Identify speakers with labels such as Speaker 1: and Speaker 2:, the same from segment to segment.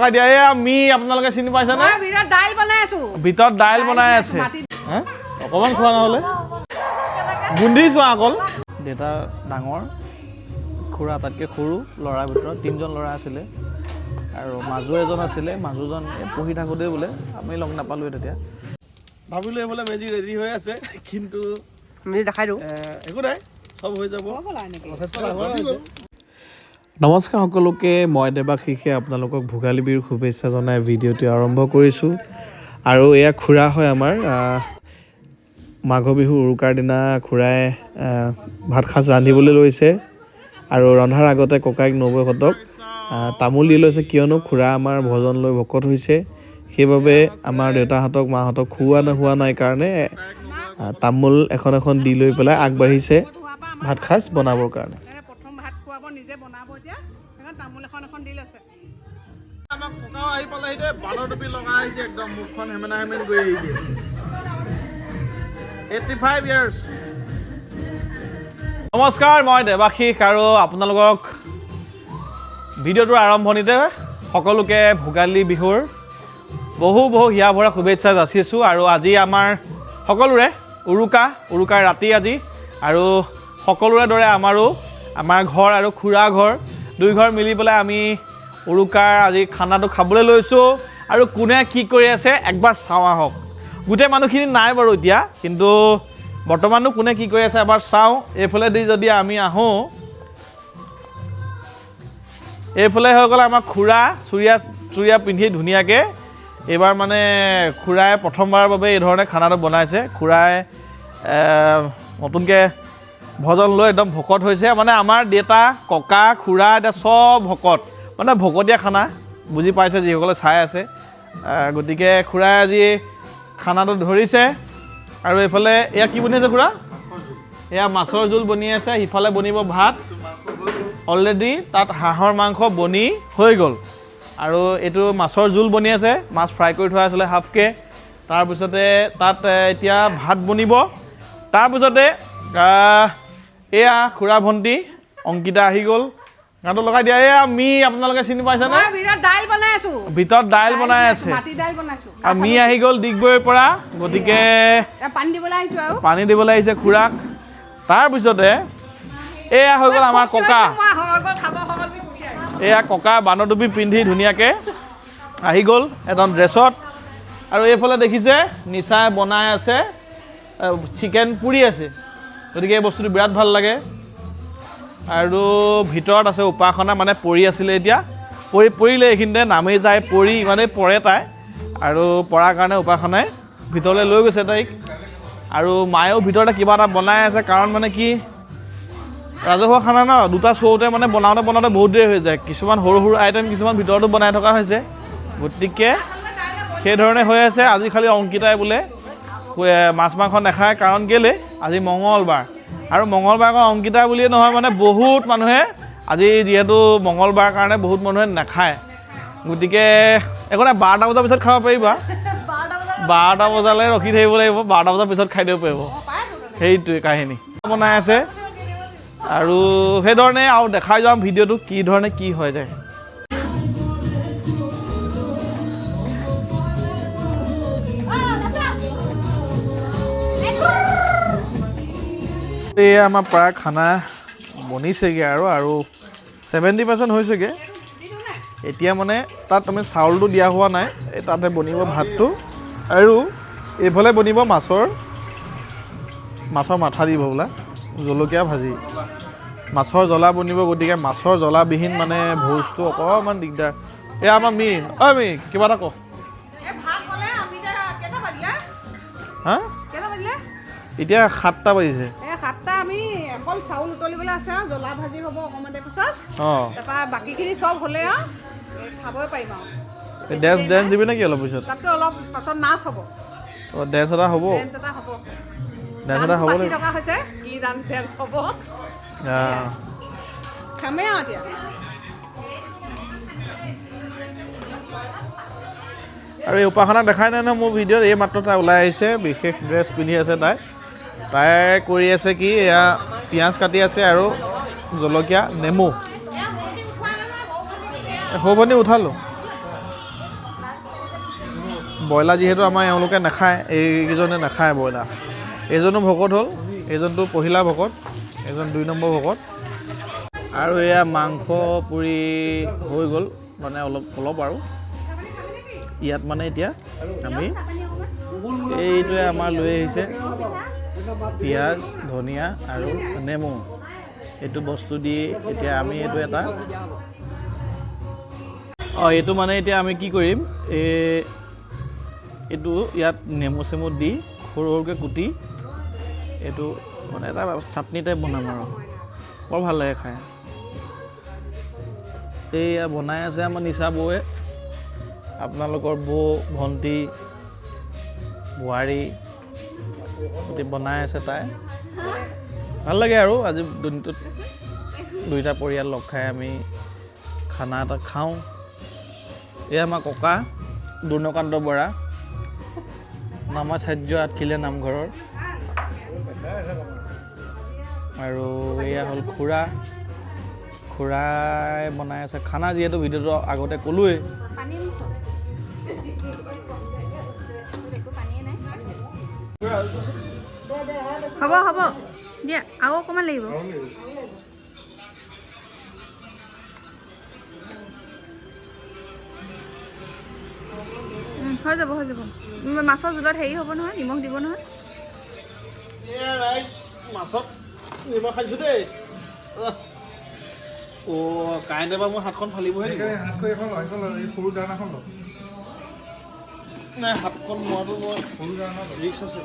Speaker 1: লগাই দিয়া এই আমি আপোনালোকে চিনি পাইছে নে
Speaker 2: ভিতৰত দাইল বনাই আছো
Speaker 1: ভিতৰত দাইল বনাই আছে হা অকমান খোৱা নহলে গুন্ধিছো আকল দেতা ডাঙৰ খুৰা তাতকে সৰু লৰাৰ ভিতৰত তিনজন লৰা আছিল আৰু মাজু এজন আছিল মাজুজন পঢ়ি থাকোতে বোলে আমি লগ নাপালো তেতিয়া ভাবিলো এফালে মেজি ৰেডি হৈ আছে কিন্তু
Speaker 2: মেজি দেখাই দিওঁ
Speaker 1: একো নাই সব হৈ যাব নমস্কাৰ সকলোকে মই দেৱাশিষে আপোনালোকক ভোগালী বিহুৰ শুভেচ্ছা জনাই ভিডিঅ'টো আৰম্ভ কৰিছোঁ আৰু এয়া খুৰা হয় আমাৰ মাঘ বিহু উৰুকাৰ দিনা খুৰাই ভাত সাজ ৰান্ধিবলৈ লৈছে আৰু ৰন্ধাৰ আগতে ককাইক নবৌহঁতক তামোল দি লৈছে কিয়নো খুৰা আমাৰ ভজন লৈ ভকত হৈছে সেইবাবে আমাৰ দেউতাহঁতক মাহঁতক হোৱা নাই কাৰণে তামোল এখন দি লৈ পেলাই আগবাঢ়িছে ভাত সাজ বনাবৰ কাৰণে
Speaker 2: প্ৰথম ভাত খোৱাব নিজে বনাব এতিয়া তামোল এখন দি লৈছে
Speaker 1: আমাক ককাও আহি পালে আহিছে বানৰ টুপি লগাই আহিছে একদম মুখখন হেমেনা হেমেন গৈ আহিছে 85 ইয়াৰ্ছ নমস্কাৰ মই দেৱাশিষ আৰু আপোনালোকক ভিডিঅ'টোৰ আৰম্ভণিতে সকলোকে ভোগালী বিহুৰ বহু হিয়া ভৰা শুভেচ্ছা যাচিছোঁ আৰু আজি আমাৰ সকলোৰে উৰুকাৰ ৰাতি আজি আৰু সকলোৰে দৰে আমাৰ ঘৰ আৰু খুৰা ঘৰ দুই ঘৰ মিলি পেলাই আমি উৰুকাৰ আজি খানাটো খাবলৈ লৈছোঁ আৰু কোনে কি কৰি আছে একবাৰ চাওঁ আহক গোটেই মানুহখিনি নাই বাৰু এতিয়া কিন্তু বৰ্তমানো কোনে কি কৰি আছে এবাৰ চাওঁ এইফালে দি যদি আমি আহোঁ এইফালে হৈ গ'ল আমাৰ খুৰা চুৰিয়া পিন্ধি ধুনীয়াকৈ এইবাৰ মানে খুৰাই প্ৰথমবাৰৰ বাবে এই ধৰণে খানাটো বনাইছে খুৰাই নতুনকৈ ভজন লৈ একদম ভকত হৈছে মানে আমাৰ দেউতা ককা খুৰা এতিয়া চব ভকত মানে ভকতীয়া খানা বুজি পাইছে যিসকলে চাই আছে গতিকে খুৰাই আজি খানাটো ধৰিছে আৰু এইফালে এয়া কি বনি আছে খুৰা এয়া মাছৰ জোল বনি আছে সিফালে বনিব ভাত অলৰেডি তাত হাঁহৰ মাংস বনি হৈ গ'ল আৰু এইটো মাছৰ জোল বনি আছে মাছ ফ্ৰাই কৰি থোৱা আছিলে হাফকৈ তাৰপিছতে তাত এতিয়া ভাত বনিব তাৰপিছতে এয়া খুৰা ভণ্টি অংকিতা আহি গ'ল গানটো লগাই দিয়া এয়া আমি আপোনালোকে চিনি পাইছে নে ভিতৰত দাইল বনাই আছে আৰু মি আহি গ'ল ডিগবৈৰ পৰা গতিকে পানী দিবলৈ আহিছে খুৰাক তাৰপিছতে এয়া হৈ গ'ল আমাৰ ককা এয়া ককা বানৰ টুপি পিন্ধি ধুনীয়াকৈ আহি গ'ল এজন ড্ৰেছত আৰু এইফালে দেখিছে নিচাই বনাই আছে চিকেন পুৰি আছে গতিকে এই বস্তুটো বিৰাট ভাল লাগে আৰু ভিতৰত আছে উপাসনা মানে পৰি আছিলে এতিয়া পৰিলে এইখিনিতে নামি যায় পৰি মানে পৰে তাই আৰু পৰাৰ কাৰণে উপাসনাই ভিতৰলৈ লৈ গৈছে তাইক আৰু মায়েও ভিতৰতে কিবা এটা বনাই আছে কাৰণ মানে কি ৰাজহুৱা খানা ন দুটা চৌতে মানে বনাওঁতে বহুত দেৰি হৈ যায় কিছুমান সৰু আইটেম কিছুমান ভিতৰতো বনাই থকা হৈছে গতিকে সেইধৰণে হৈ আছে আজি খালি অংকিতাই বোলে মাছ মাংস নাখায় কাৰণ কেলৈ আজি মঙলবাৰ আৰু মঙলবাৰ আকৌ অংকিতা বুলিয়ে নহয় মানে বহুত মানুহে আজি যিহেতু মঙলবাৰ কাৰণে বহুত মানুহে নাখায় গতিকে একো নাই 12টা বজাৰ পিছত খাব পাৰিবা 12টা বজালৈ ৰখি থাকিব লাগিব 12টা বজাৰ পিছত খাই দিব পাৰিব সেইটোৱে কাহিনী বনাই আছে আৰু সেইধৰণে আৰু দেখাই যাম ভিডিঅ'টো কি ধৰণে কি হৈ যায় এই আমাৰ প্ৰায় খানা বনিছেগৈ আৰু 70% হৈছেগৈ এতিয়া মানে তাত আমি চাউলটো দিয়া হোৱা নাই এই তাতে বনিব ভাতটো আৰু এইফালে বনিব মাছৰ মাথা দিব বোলা জলকীয়া ভাজি মাছৰ জ্বলা বনিব গতিকে মাছৰ জ্বলাবিহীন মানে ভোজটো অকণমান দিগদাৰ এই আমাৰ মি কিবা এটা কওঁ হা এতিয়া 7টা বাজিছে
Speaker 2: আমি অকল চাউল উতলিবলৈ আছে আৰু জ্বলা ভাজি হ'ব অকণমান দেৰি পিছত তাৰপৰা বাকীখিনি চব হ'লে আৰু খাবই পাৰিম আৰু
Speaker 1: ডেন্স দিবি নেকি অলপ পিছত
Speaker 2: তাতকৈ অলপ পাছত নাচ হ'ব
Speaker 1: ডেন্স এটা হ'ব
Speaker 2: টকা হৈছে কি ডেন্স হ'ব খামেই আৰু এতিয়া
Speaker 1: আৰু এই উপাসনাক দেখাই নাই নহয় মোৰ ভিডিঅ'ত এই মাত্ৰ তাই ওলাই আহিছে বিশেষ ড্ৰেছ পিন্ধি আছে তাই কৰি আছে কি এয়া পিঁয়াজ কাটি আছে আৰু জলকীয়া নেমু সৌ ভনী উঠালোঁ ব্ৰইলাৰ যিহেতু আমাৰ এওঁলোকে নাখায়, এইকেইজনে নাখায় ব্ৰইলাৰ। এইজনো ভকত হ'ল, এইজনটো পহিলা ভকত, এইজন 2 নম্বৰ ভকত। আৰু এয়া মাংস পুৰি হৈ গ'ল, মানে অলপ আৰু ইয়াত মানে এতিয়া আমি এইটোৱে আমাৰ লৈ আহিছে পিঁয়াজ, ধনিয়া আৰু নেমু। এইটো বস্তু দি এতিয়া আমি এইটো এটা এইটো মানে এতিয়া আমি কি কৰিম, এইটো ইয়াত নেমু চেমু দি সৰু সৰুকৈ কুটি এইটো মানে এটা চাটনি টাইপ বনাম আৰু বৰ ভাল লাগে খাই। এইয়া বনাই আছে আমাৰ নিচা বৌয়ে, আপোনালোকৰ বৌ, ভণ্টি, বোৱাৰী গোটেই বনাই আছে তাই। ভাল লাগে আৰু আজি দিনটোত 2টা পৰিয়াল লগ খাই আমি খানা এটা খাওঁ। এয়া আমাৰ ককা দুৰ্ণকান্ত বৰা, নামাচাৰ্য আঠখিলীয়া নামঘৰৰ। আৰু এয়া হ'ল খুৰাই বনাই আছে খানা, যিহেতু ভিডিঅ'টো আগতে ক'লোৱেই।
Speaker 2: হ'ব দিয়া, আৰু অকণমান লাগিব। হৈ যাব। মাছৰ জোলত হেৰি হ'ব নহয়, নিমখ দিব নহয়।
Speaker 1: মাছত নিমখ খাইছোঁ দেই। কাৰেণ্টে বাৰু মোৰ হাতখন ফালিবহে সৰু জান এখন নাই, হাতখন মোৱাটো মই সৰু জান ৰিক্স আছে।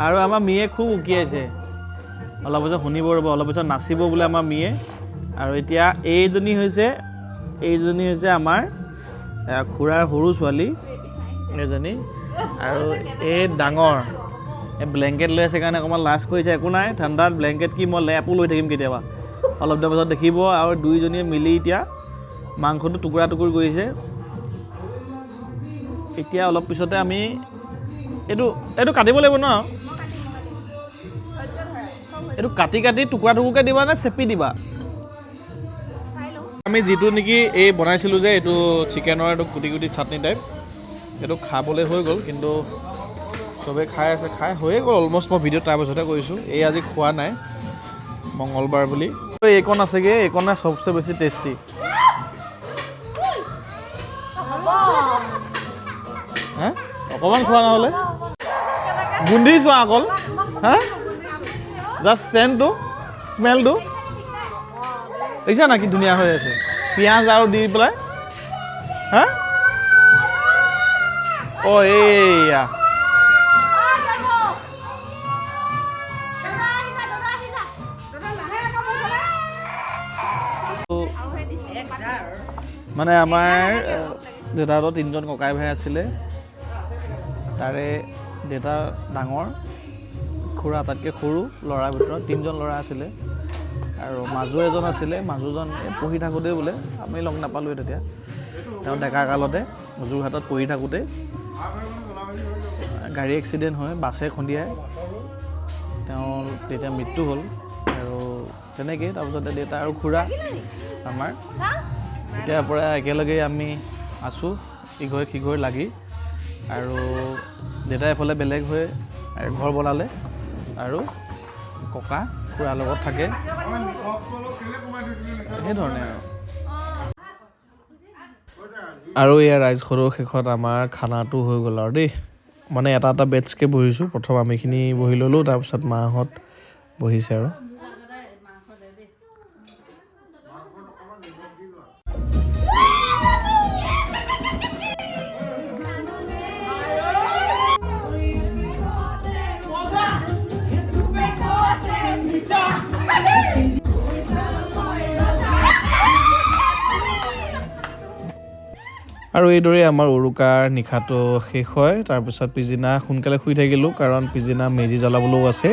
Speaker 1: আৰু আমাৰ মিয়ে খুব উকিয়াইছে, অলপ পিছত শুনিব ৰ'ব, অলপ পিছত নাচিব বোলে আমাৰ মিয়ে। আৰু এতিয়া এইজনী হৈছে আমাৰ খুৰাৰ সৰু ছোৱালী এজনী, আৰু এই ডাঙৰ এই ব্লেংকেট লৈ আছে কাৰণে অকণমান লাজ কৰিছে। একো নাই, ঠাণ্ডাত ব্লেংকেট কি, মই লেপো লৈ থাকিম কেতিয়াবা। অলপ দিনৰ পাছত দেখিব। আৰু দুইজনীয়ে মিলি এতিয়া মাংসটো টুকুৰা টুকুৰ কৰিছে। এতিয়া অলপ পিছতে আমি এইটো কাটিব লাগিব ন? এইটো কাটি টুকুৰা টুকুৰকৈ দিবা নে চেপি দিবা? আমি যিটো নেকি এই বনাইছিলোঁ যে, এইটো চিকেনৰ এইটো কুটি চাটনি টাইপ, এইটো খাবলৈ হৈ গ'ল, কিন্তু চবেই খাই আছে, খাই হৈয়ে গ'ল অলম'ষ্ট। মই ভিডিঅ'ত তাৰ পাছতহে কৰিছোঁ, এই আজি খোৱা নাই, মঙলবাৰ বুলি। এইকণ আছেগৈ, এইকণে চবচে বেছি টেষ্টি। হা অকণমান খোৱা নহ'লে? গোন্ধি চোৱা অকল, হা জাষ্ট চেণ্টটো, স্মেলটো দেখিছা না কি ধুনীয়া হৈ আছে। পিঁয়াজ আৰু দি পেলাই, হা এইয়া মানে আমাৰ দেউতাহঁতৰ 3জন ককাই ভাই আছিলে, তাৰে দেউতা ডাঙৰ, খুৰা আটাইতকৈ সৰু, ল'ৰাৰ ভিতৰত 3জন ল'ৰা আছিলে। আৰু মাজু এজন আছিলে, মাজুজন পঢ়ি থাকোঁতেই বোলে, আমি লগ নাপালোঁৱে তেতিয়া, তেওঁ ডেকা কালতে যোৰহাটত পঢ়ি থাকোঁতে গাড়ী এক্সিডেণ্ট হয়, বাছে খুন্দিয়াই তেওঁৰ তেতিয়া মৃত্যু হ'ল। আৰু তেনেকেই তাৰপিছতে দেউতা আৰু খুৰা আমাৰ তেতিয়াৰ পৰা একেলগে আমি আছোঁ, ইঘৰে সিঘৰে লাগি। আৰু দেউতা এফালে বেলেগ হৈ ঘৰ বনালে, আৰু ককা খুৰাৰ লগত থাকে, সেইধৰণে আৰু এয়া ৰাইজঘৰৰ শেষত আমাৰ খানাটো হৈ গ'ল আৰু দেই। মানে এটা বেটছকৈ বহিছোঁ, প্ৰথম আমিখিনি বহি ল'লোঁ, তাৰপিছত মাহঁত বহিছে আৰু। আৰু এইদৰে আমাৰ উৰুকাৰ নিশাটো শেষ হয়। তাৰপিছত পিছদিনা সোনকালে শুই থাকিলোঁ, কাৰণ পিছদিনা মেজি জ্বলাবলৈও আছে।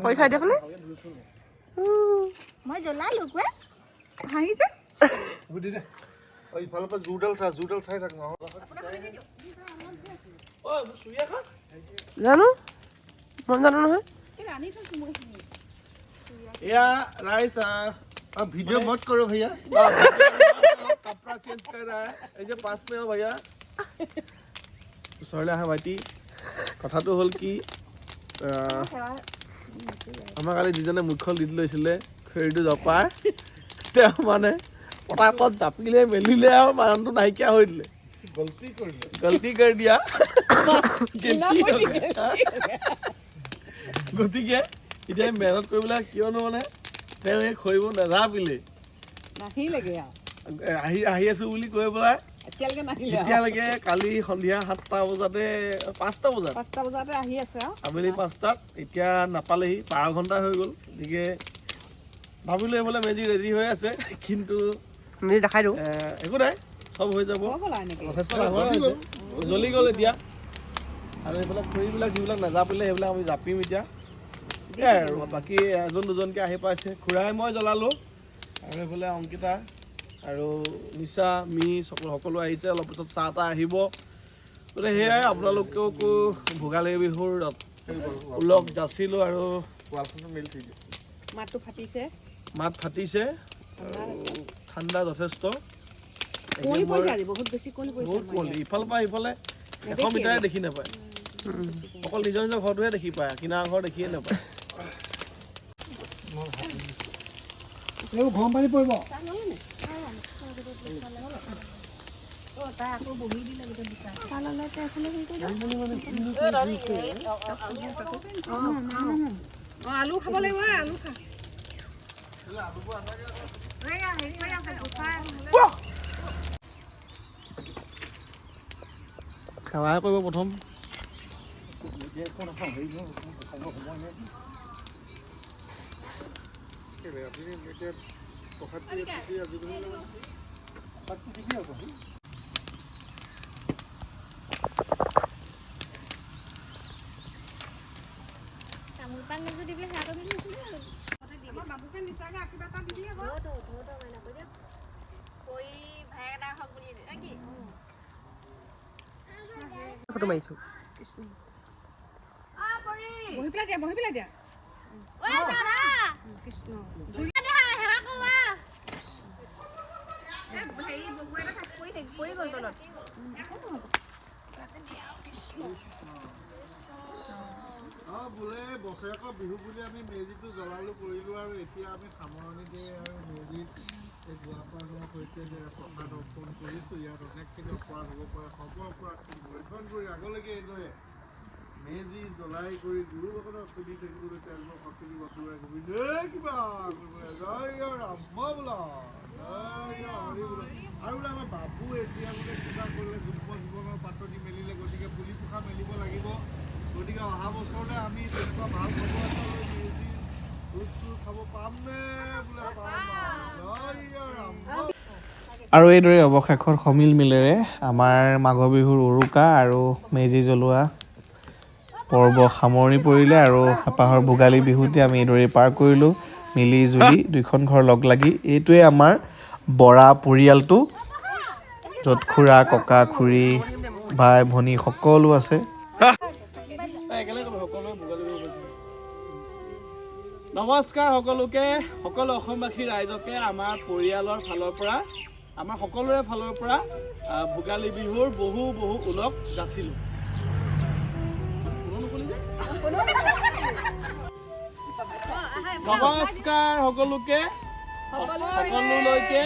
Speaker 3: পইচা দিয়া ফালে
Speaker 4: মই জ্বলালো কোৱা হাঁহিছে
Speaker 5: ইফালৰ পৰা জোৰডাল চাই থাক
Speaker 3: জানো মই জানো নহয়
Speaker 5: या राइस वीडियो मत करो भैया कपड़ा चेंज कर रहा है ऐसे पास में हो भैया ওচৰলৈ আহা ভাইটি কথাটো হ'ল কি আমাৰ কালি যিজনে মুখ্য লিড লৈছিলে খৰিটো জপাৰ তেওঁ মানে পটাকত জাপিলে মেলিলে আৰু মানুহটো নাইকিয়া হৈ দিলে গলতি কৰি দিয়া গতিকে এতিয়া মেহনত কৰিবলৈ কিয়নো মানে তেওঁ এই খৰিব নাজাপিলে আহি আছো বুলি কৈ পেলাই এতিয়ালৈকে কালি সন্ধিয়া 7টা বজাতে 5টা বজাতে
Speaker 2: আহি আছে
Speaker 5: আবেলি 5টাত এতিয়া নাপালেহি 12 ঘণ্টা হৈ গ'ল গতিকে ভাবিলোঁ এইফালে মেজি ৰেডি হৈ আছে কিন্তু
Speaker 3: মেজি দেখাই দিওঁ
Speaker 5: একো নাই চব হৈ যাব জ্বলি গ'ল এতিয়া আৰু এইফালে খৰিবিলাক যিবিলাক নাজাপিলে সেইবিলাক আমি জাপিম এতিয়া আৰু বাকী এজন দুজনকৈ আহি পাইছে খুৰাই মই জ্বলালোঁ আৰু এইফালে অংকিতা আৰু নিশা মি সকলো আহিছে অলপ পিছত চাহ তাহ আহিব গতিকে সেয়াই আপোনালোককো ভোগালী বিহুৰ উলগ যাচিলোঁ আৰু মাত ফাটিছে ঠাণ্ডা যথেষ্ট বহুত কুঁৱলী ইফালৰ পৰা সিফালে 100 মিটাৰে দেখি নাপায় অকল নিজৰ নিজৰ ঘৰটোহে দেখি পায় কিনাৰ ঘৰ দেখিয়ে নাপায়
Speaker 6: গৰম পানী পৰিব
Speaker 2: আলু খাব লাগিব আলু খা
Speaker 1: সেৱাই কৰিব প্ৰথম
Speaker 4: তামোল পাণ যদি দি পেলাই হাতত দি দিছিলে
Speaker 2: বাবুকে নিচাকে কিবা এটা দিবি আকৌ
Speaker 4: কৈ ভাই এটা হওক বুলি কি
Speaker 3: ফটো মাৰিছো
Speaker 2: বহি পেলাই দিয়া
Speaker 4: ঐ দাদা
Speaker 2: কৃষ্ণ
Speaker 4: হেৱা কোৱা হেৰি বগুৱা এটা পৰি গ'ল তলত
Speaker 5: বোলে বছৰেকৰ বিহু বুলি আমি মেজিটো জ্বলালোঁ কৰিলোঁ আৰু এতিয়া আমি সামৰণি দিয়ে আৰু মেজিত এই গোৱাপাৰৰ সৈতে যে প্ৰসাদ অৰ্পণ কৰিছোঁ ইয়াত অনেকখিনি অপৰাধ হ'ব পাৰে সবৰ অপৰাধ বৰ্জন কৰি আগলৈকে এইদৰে মেজি জ্বলাই কৰি গুৰু লগতে অসুধি থাকিবলৈ তেওঁলোকক শক্তি বতুৱাই কিবা জয় ৰাম বোলা হৰি বোলা আৰু বোলে আমাৰ বাবু এতিয়া বোলে কিবা কৰিলে যুগ্ম জীৱনৰ পাতনি মেলিলে গতিকে পুলি পোখা মেলিব লাগিব গতিকে অহা বছৰলৈ আমি তেনেকুৱা ভাল খবৰ এটা লৈ মেজি ভোজ খাব পামনে বোলে
Speaker 1: আৰু এইদৰে অৱশেষত সমিল মিলেৰে আমাৰ মাঘ বিহুৰ উৰুকা আৰু মেজি জ্বলোৱা পৰ্ব সামৰণি পৰিলে আৰু হেঁপাহৰ ভোগালী বিহুতে আমি এইদৰে পাৰ কৰিলোঁ মিলি জুলি দুইখন ঘৰ লগ লাগি এইটোৱে আমাৰ বৰা পৰিয়ালটো য'ত খুৰা ককা খুৰী ভাই ভনী সকলো আছে নমস্কাৰ সকলোকে সকলো অসমবাসী ৰাইজকে আমাৰ পৰিয়ালৰ ফালৰ পৰা আমাৰ সকলোৰে ফালৰ পৰা ভোগালী বিহুৰ বহু উলগ যাচিলোঁ নমস্কাৰ সকলোকে সকলোলৈকে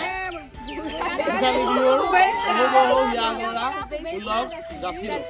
Speaker 1: ভোগালী বিহুৰ বহু হিয়া ভৰা উলগ যাচিলোঁ